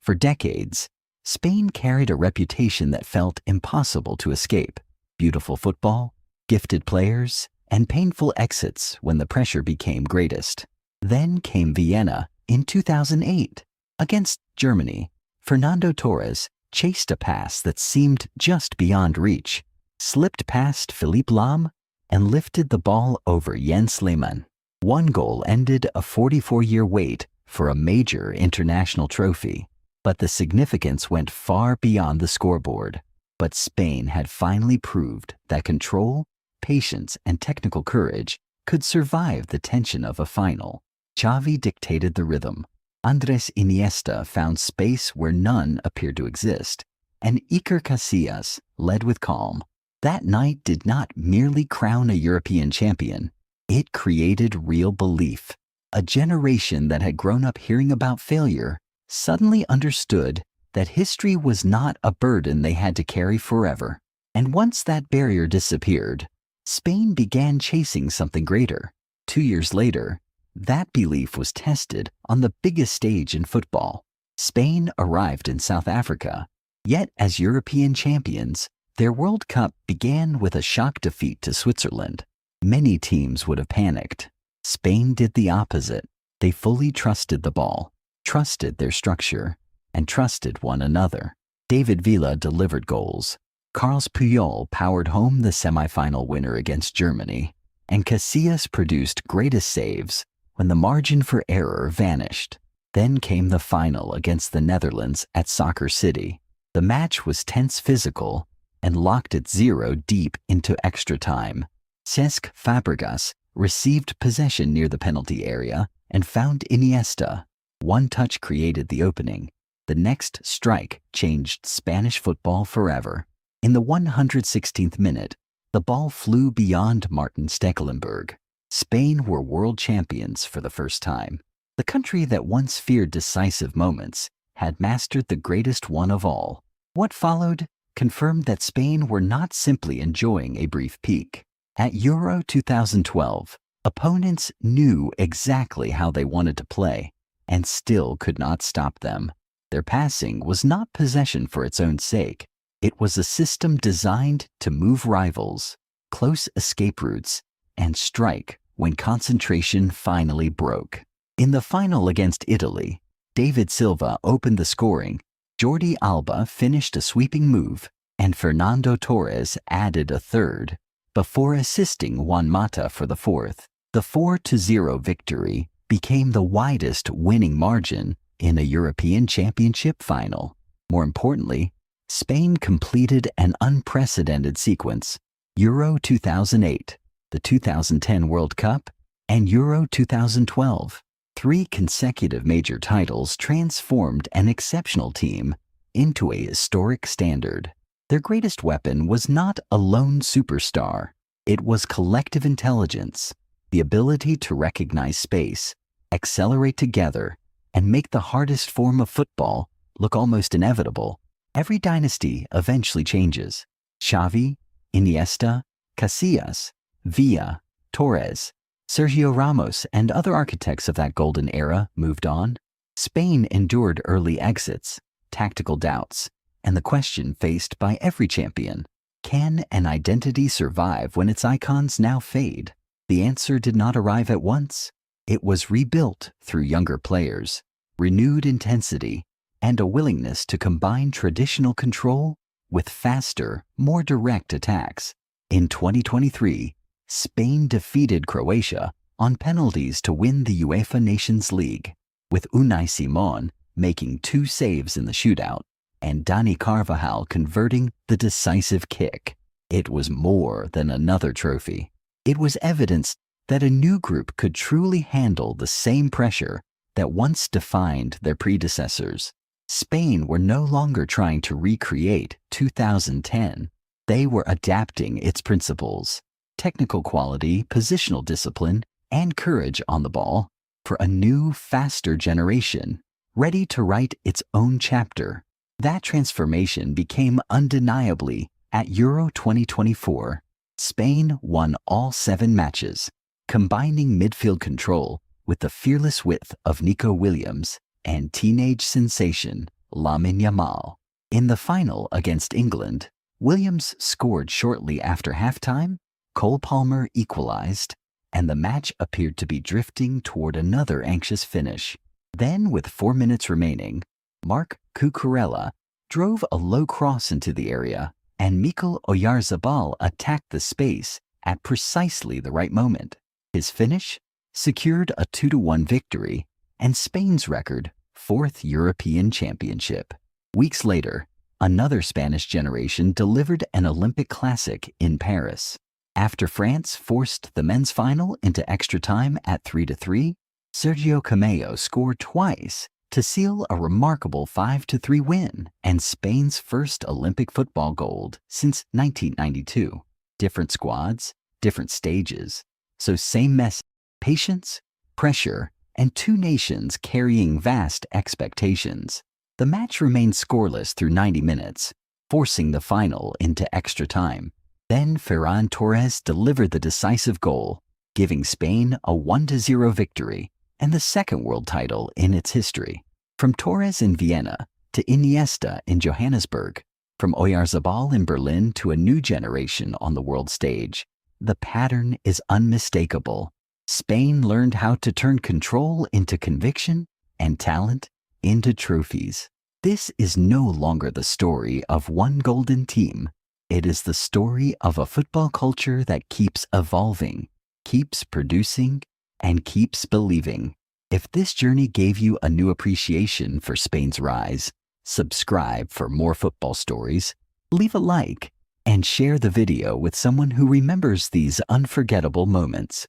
For decades, Spain carried a reputation that felt impossible to escape. Beautiful football, gifted players, and painful exits when the pressure became greatest. Then came Vienna in 2008. Against Germany, Fernando Torres chased a pass that seemed just beyond reach, slipped past Philippe Lahm, and lifted the ball over Jens Lehmann. One goal ended a 44-year wait for a major international trophy, but the significance went far beyond the scoreboard. But Spain had finally proved that control, patience, and technical courage could survive the tension of a final. Xavi dictated the rhythm. Andres Iniesta found space where none appeared to exist, and Iker Casillas led with calm. That night did not merely crown a European champion, it created real belief. A generation that had grown up hearing about failure suddenly understood that history was not a burden they had to carry forever. And once that barrier disappeared, Spain began chasing something greater. 2 years later, that belief was tested on the biggest stage in football. Spain arrived in South Africa, yet as European champions, their World Cup began with a shock defeat to Switzerland. Many teams would have panicked. Spain did the opposite. They fully trusted the ball, trusted their structure, and trusted one another. David Villa delivered goals. Carles Puyol powered home the semifinal winner against Germany, and Casillas produced greatest saves when the margin for error vanished. Then came the final against the Netherlands at Soccer City. The match was tense, physical, and locked at 0 deep into extra time. Cesc Fabregas received possession near the penalty area and found Iniesta. One touch created the opening. The next strike changed Spanish football forever. In the 116th minute, the ball flew beyond Martin Stekelenburg. Spain were world champions for the first time. The country that once feared decisive moments had mastered the greatest one of all. What followed confirmed that Spain were not simply enjoying a brief peak. At Euro 2012, opponents knew exactly how they wanted to play and still could not stop them. Their passing was not possession for its own sake. It was a system designed to move rivals, close escape routes, and strike when concentration finally broke. In the final against Italy, David Silva opened the scoring, Jordi Alba finished a sweeping move, and Fernando Torres added a third, before assisting Juan Mata for the fourth. The 4-0 victory became the widest winning margin in a European Championship final. More importantly, Spain completed an unprecedented sequence: Euro 2008, the 2010 World Cup, and Euro 2012. 3 consecutive major titles transformed an exceptional team into a historic standard. Their greatest weapon was not a lone superstar. It was collective intelligence, the ability to recognize space, accelerate together, and make the hardest form of football look almost inevitable. Every dynasty eventually changes. Xavi, Iniesta, Casillas, Villa, Torres, Sergio Ramos, and other architects of that golden era moved on. Spain endured early exits, tactical doubts, and the question faced by every champion: can an identity survive when its icons now fade? The answer did not arrive at once. It was rebuilt through younger players, renewed intensity, and a willingness to combine traditional control with faster, more direct attacks. In 2023, Spain defeated Croatia on penalties to win the UEFA Nations League, with Unai Simon making 2 saves in the shootout and Dani Carvajal converting the decisive kick. It was more than another trophy. It was evidence that a new group could truly handle the same pressure that once defined their predecessors. Spain were no longer trying to recreate 2010. They were adapting its principles: technical quality, positional discipline, and courage on the ball for a new, faster generation, ready to write its own chapter. That transformation became undeniably at Euro 2024. Spain won all 7 matches, combining midfield control with the fearless width of Nico Williams and teenage sensation Lamine Yamal. In the final against England, Williams scored shortly after halftime, Cole Palmer equalized, and the match appeared to be drifting toward another anxious finish. Then, with 4 minutes remaining, Marc Cucurella drove a low cross into the area, and Mikel Oyarzabal attacked the space at precisely the right moment. His finish secured a 2-1 victory and Spain's record 4th European Championship. Weeks later, another Spanish generation delivered an Olympic classic in Paris. After France forced the men's final into extra time at 3-3, Sergio Camello scored twice to seal a remarkable 5-3 win and Spain's first Olympic football gold since 1992. Different squads, different stages, so same message, patience, pressure, and two nations carrying vast expectations. The match remained scoreless through 90 minutes, forcing the final into extra time. Then Ferran Torres delivered the decisive goal, giving Spain a 1-0 victory and the second world title in its history. From Torres in Vienna to Iniesta in Johannesburg, from Oyarzabal in Berlin to a new generation on the world stage, the pattern is unmistakable. Spain learned how to turn control into conviction and talent into trophies. This is no longer the story of one golden team. It is the story of a football culture that keeps evolving, keeps producing, and keeps believing. If this journey gave you a new appreciation for Spain's rise, subscribe for more football stories, leave a like, and share the video with someone who remembers these unforgettable moments.